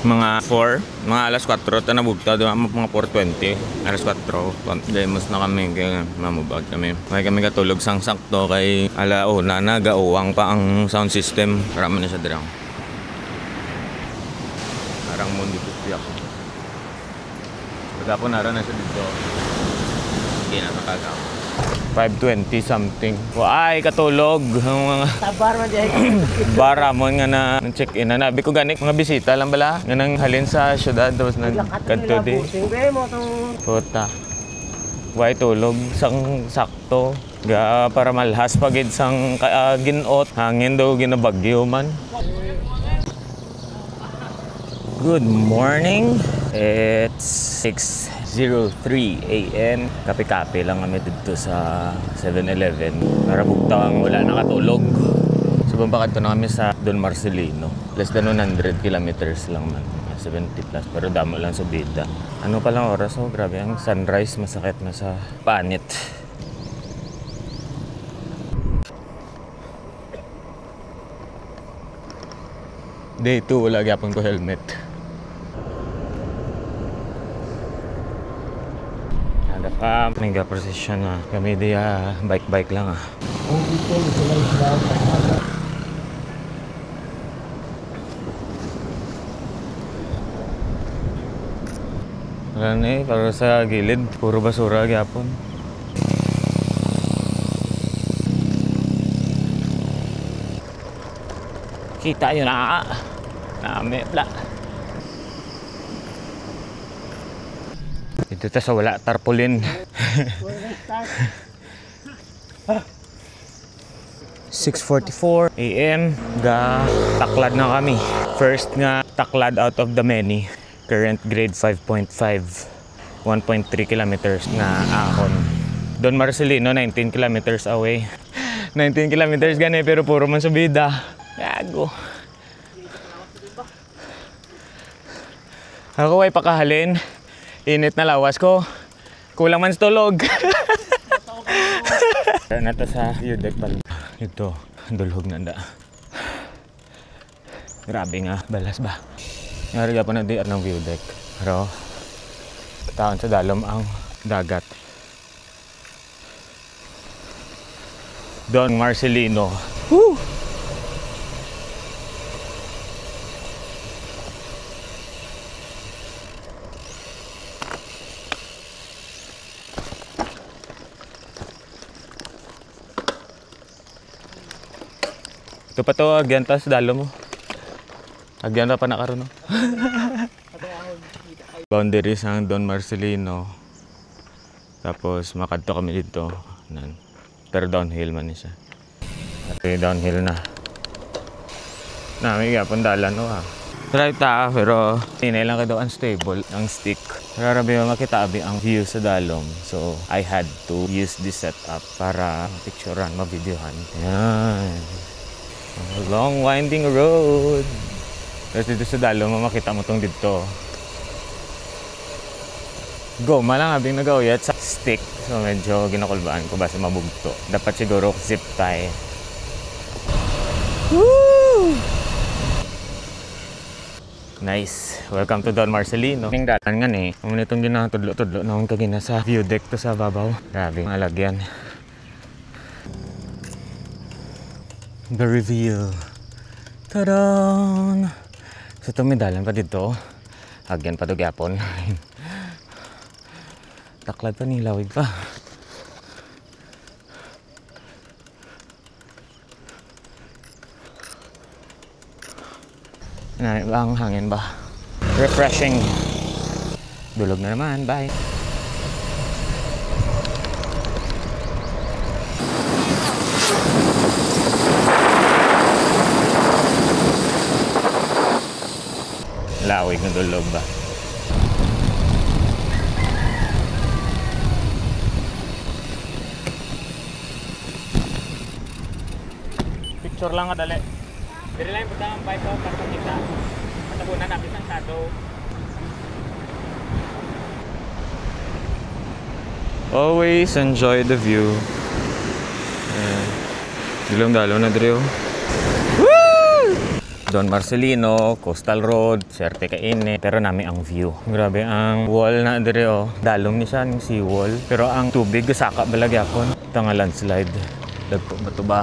Mga 4, mga alas 4 ito nabugta, mga 4:20, alas 4, demos na kami, kaya mamubag kami. May kami katulog sang sakto kay alauna na, gauwang pa ang sound system. Marami na siya dirang. Parang mundi puti ako. Pagkapon na na siya dito. Hindi na nakagaw. 5:20 something. Ay, katulog. Bara mo nga na check-in na. Nabi ko ganik mga bisita lang bala. Nga nang halin sa syudad. Tapos nagkanto di. Puta. Way tulog. Sang sakto. Ga para malhas pagid sang ginot. Hangin daw ginabagyo man. Good morning. It's 6:03 AM. Kape-kape lang kami dito sa 7-Eleven. Para bugtang wala nakatulog. So bumpakad na kami sa Don Marcelino. Less than 100 kilometers lang man. 70 plus. Pero damo lang sa bida. Ano pa lang oras? Oh, grabe. Ang sunrise masakit na sa panit. Day 2, wala gyapon ko helmet. Nagka-procession na kami diya, bike lang ah. Wala na eh, para sa gilid, puro basura gyapon. Kita yun na nami pala. Dito ta sa wala tarpaulin. 6:44 AM. Ga taklad na kami. First nga taklad out of the many. Current grade 5.5. 1.3 kilometers na ahon. Don Marcelino 19 kilometers away. 19 kilometers gani pero puro man subida. Gago. Ako ay pakahalin. Init na lawas ko. Kulang man sa tulog. Na to sa view deck pala. Ito, dulhog na anda. Grabe nga, balas ba? Nariga pa na di ng view deck. Pero, taon sa dalom ang dagat. Don Marcelino. Woo! Ito pa to, agyan ta sa dalo mo. Agyan pa na karon no? Boundaries ang Don Marcelino. Tapos makadto kami dito. Pero downhill man siya. Okay, downhill na. May gapon dalan no ha. Try ta pero hindi lang ka daw unstable ang stick. Rarabi mo makita abi ang view sa dalom. So I had to use this setup para picturean, ma-videohan. Yan. A long winding road. Tapos dito sa dalo, makita mo itong dito. Goma lang abing nag-auyat sa stick. So medyo ginakulbaan ko basta mabugto. Dapat siguro zip tie. Woo! Nice. Welcome to Don Marcelino. Ang datan nga eh. Kung itong ginatudlo-tudlo na akong kagina sa view deck to sa babaw. Grabe, ang alagyan. The reveal. Tadaan! So tumidalan pa dito. Agyan pa gyapon. Taklad pa ni lawig pa. Ang hangin ba? Refreshing. Dulog na naman. Bye. Lawig na dulog ba? Picture lang nga dali. Dili lang yung ang bike ko para kita. Matabunan natin ang shadow. Always enjoy the view. Dilong dalo na drio. Woo! Don Marcelino, Coastal Road, swerte ka ini. Pero nami ang view. Grabe ang wall na dire oh. Dalom ni siya ng seawall. Pero ang tubig saka balagakon. Ito nga landslide. Dagpo ba ito ba?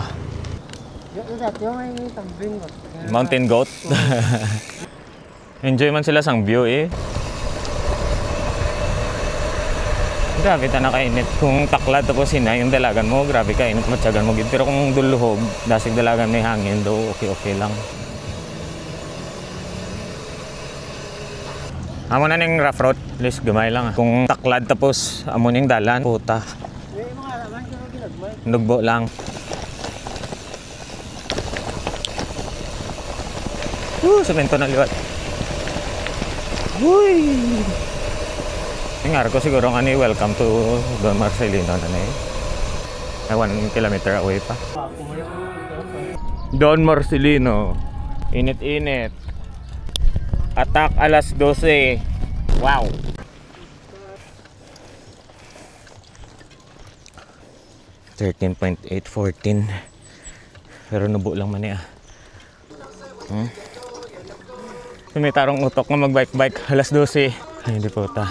Mountain goat. Enjoy man sila sang view eh. Grabe ta nakainit. Kung taklad tapos hinay yung dalagan mo, grabe ka init matyagan mo gid. Pero kung duluhog, dasig dalagan may hangin do, okay lang. Amo na ning rough road, please gamay lang. Kung taklad tapos amo ning dalan, puta. Nugbo lang. Semento na liwat. Uy! Ngar ko siguro nga ni welcome to Don Marcelino na na eh. 1 kilometer away pa. Don Marcelino. Init-init. Atak alas 12. Wow! $13.814. Pero nubo lang man eh. May tarong utok nga magbike-bike alas 12. Ay, hindi po ta.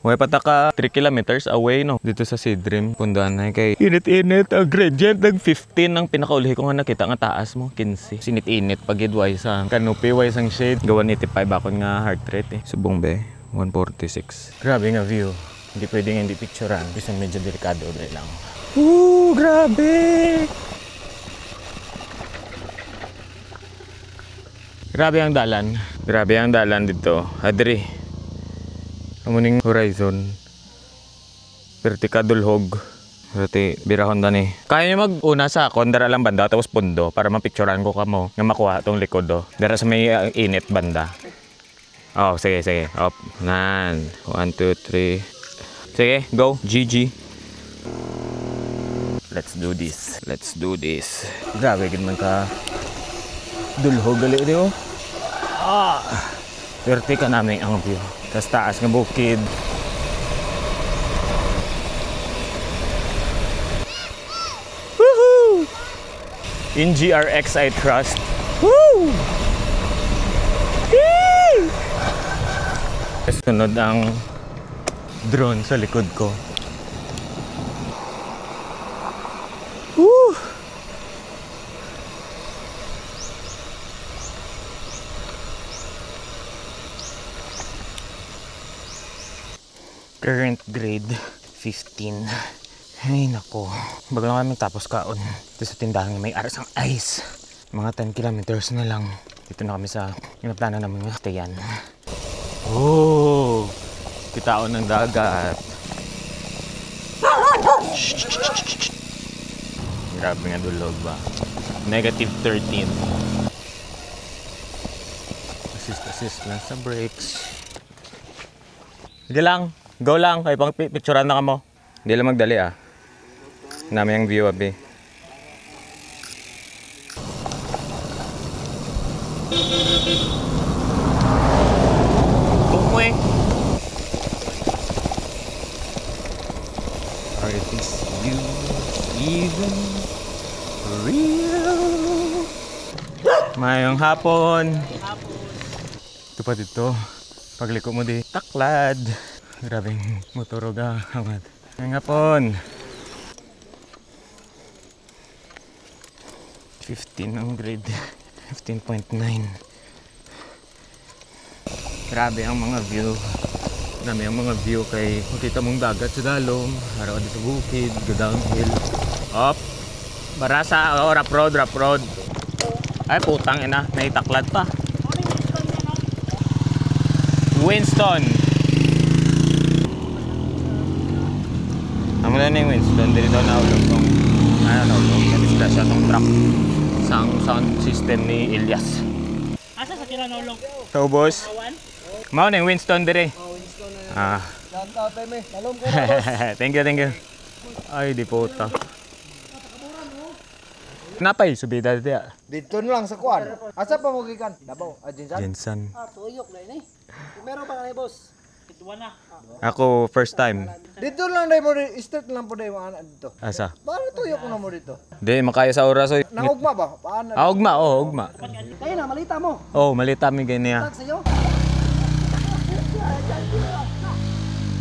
Way pata ka 3 kilometers away no dito sa Sidrim. Punduan na kay init-init ang gradient ng 15 ang pinakauli ko nga nakita nga taas mo 15. Sinit-init pagidway sa canopy way sang shade. Gawan 85 akon nga heart rate eh. Subong be 146. Grabe nga view. Hindi pwedeng hindi picturean. Kasi medyo delikado dahil lang. Grabe! Grabe ang dalan. Grabe ang dalan dito. Adri. Amuning horizon. Vertical dulhog. Berarti birahon da ni. Kaya niyo mag-una sa akon, dara lang banda tapos pundo para mapicturean ko kamo nga makuha tong likod do. Dara sa may init banda. Oh, sige. Up. 1, 2, 3. Sige, go. GG. Let's do this. Grabe gid man ka. Dulhog gali di oh. Swerte ka namin ang view. Tas taas ng bukid. Woohoo! In GRX I trust. Woo! Sunod ang drone sa likod ko. Woo! Current grade 15. Ay nako. Bago lang kami tapos kaon. Ito sa tindahan may aras ang ice. Mga 10 kilometers na lang. Dito na kami sa inaplano namin yung stayan. Oh! Kitaon ng dagat. Grabe nga dulog ba. Negative 13. Assist lang sa brakes. Sige lang. Go lang, kay pang picturean na ka mo. Hindi lang magdali ah. Namin ang view abi. Bukwe. Are these you even real? Mayong hapon. Ito pa dito. Pagliko mo di taklad. Grabing motorog hangat. Ngayong hapon. 15 ang grade. 15.9. Grabe ang mga view. Grabe ang mga view kay makita mong dagat sa dalom. Araw sa bukid, go downhill. Up. Barasa, oh, rough road. Ay putang ina, may taklad pa. Winston. Amo na yung Winston, dito na ulog kong disgrasya tong truck sang sound system ni Elias. Asa sa kila naulog? So boss, mao na yung Winston dire. Thank you. Ay di puta. Napay subida dito. Dito lang sa kuan. Asa pa mo gikan? Dabaw, Jensan. Jensan. Tuyok na ini. Meron pa kanay boss. Duwa na. Ako first time. Dito lang dai mo street lang po dai mo ana dito. Asa? Paano tuyo ko na mo dito? Di makaya sa oras oy. Naugma ba? Paano? Ugma, ugma. Kayo na malita mo. Oh, malita mi ganyan. Tag sayo.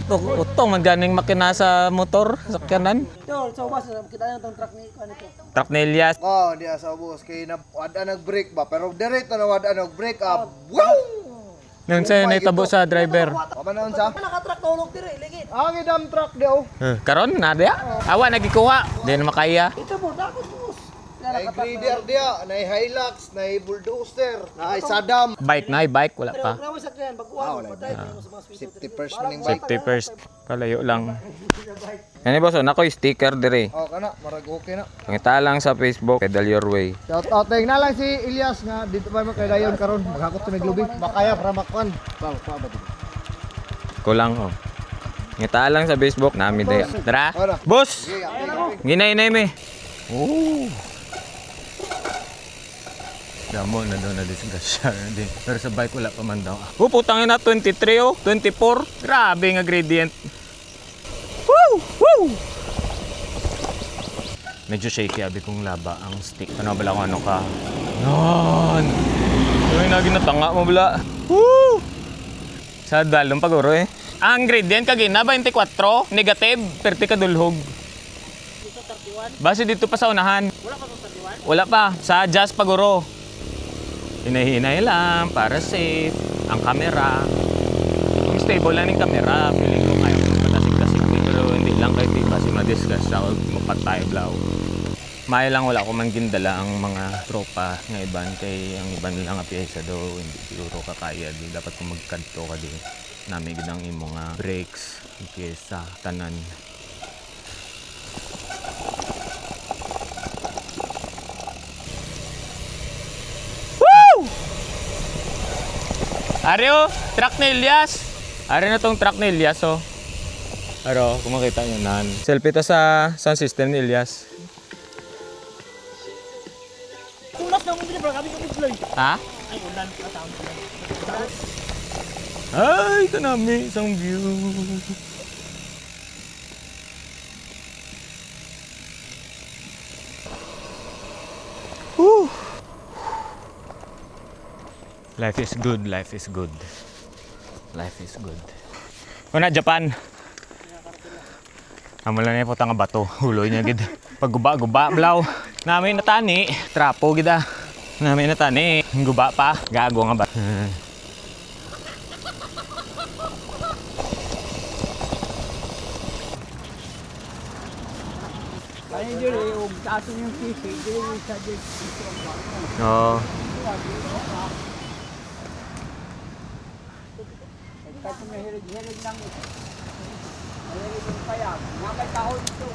Utong man ganing makina sa motor, sakyanan. Yo, so bas kita na tong truck ni ano to. Truck na Elias. Oh, di sa ubos kay na wada nag-brake ba pero diretso na wada nag-brake up. Wow! Nung sa naitabo sa driver. Pamanaon sa? Naka-truck na ulog dire, ligid. Ang idam truck daw. Karon na dia. Awa nagikuha. Di na makaya. Ito mo, dakot mo. Nay grader dia, nay Hilux, nay bulldozer, nay Saddam. Bike na, bike wala pa. Grabe sa kyan, baguhan mo, patay mo sa mga swito. Safety first maning bike. Safety first. Palayo lang. Ano boss, nako sticker dire. Oh, kana marag okay na. Pangita lang sa Facebook, Pedal Your Way. Shout out na lang si Elias nga dito pa mo kay dayon karon maghakot sa miglubi. Makaya para makwan. Ba dito. Kulang oh. Ngita lang sa Facebook nami day. Tara. Boss. Ginay-inay mi. Oh. Damo na daw na disgrasya din. Pero sa bike wala pa man daw. Oh, putang ina 23 oh, 24. Grabe nga gradient. Woo! Woo! Medyo shaky abi kong laba ang stick. Ano bala kung ano ka? Yan! Uy, naginatanga mo bala. Woo! Sa dalong paguro eh. Ang gradient kagina 24, negative, 30 kadulhog. Dito 31. Base dito pa sa unahan. Wala pa kung 31. Wala pa, sa Jazz Paguro. Hinahinay lang para safe ang camera. Kung stable lang yung camera, feeling ko kaya ko patasig-tasig. Pero hindi lang kayo tiba si madiscuss ako magpatay blaw. May lang wala ko man gindala ang mga tropa nga iban kay ang iban lang nga piyesa daw hindi siguro kakaya di dapat kung magkanto ka di nami gid ang imo nga brakes piyesa tanan. Aryo, truck ni Elias. Ari na tong truck ni Elias oh. Aro, kung makita nyo nan. Selfie ta sa sound system ni Elias. Unas na mong bro, gabi ko bigloy. Ha? Ay, ulan. Katawang ulan. Ay, kanami isang view. Woo! Life is good, life is good. Life is good. Kuna Japan. Amo lang po nga bato, huloy niya gid. Pag guba blaw. Namin natani, trapo gid ah. Namin natani, guba pa, gago nga ba. Kaya dire, og taso yung sisi, dire yung sa dire. Oo. Taso na hirig lang ito. Hirig yung payag. Nga may kahon ito.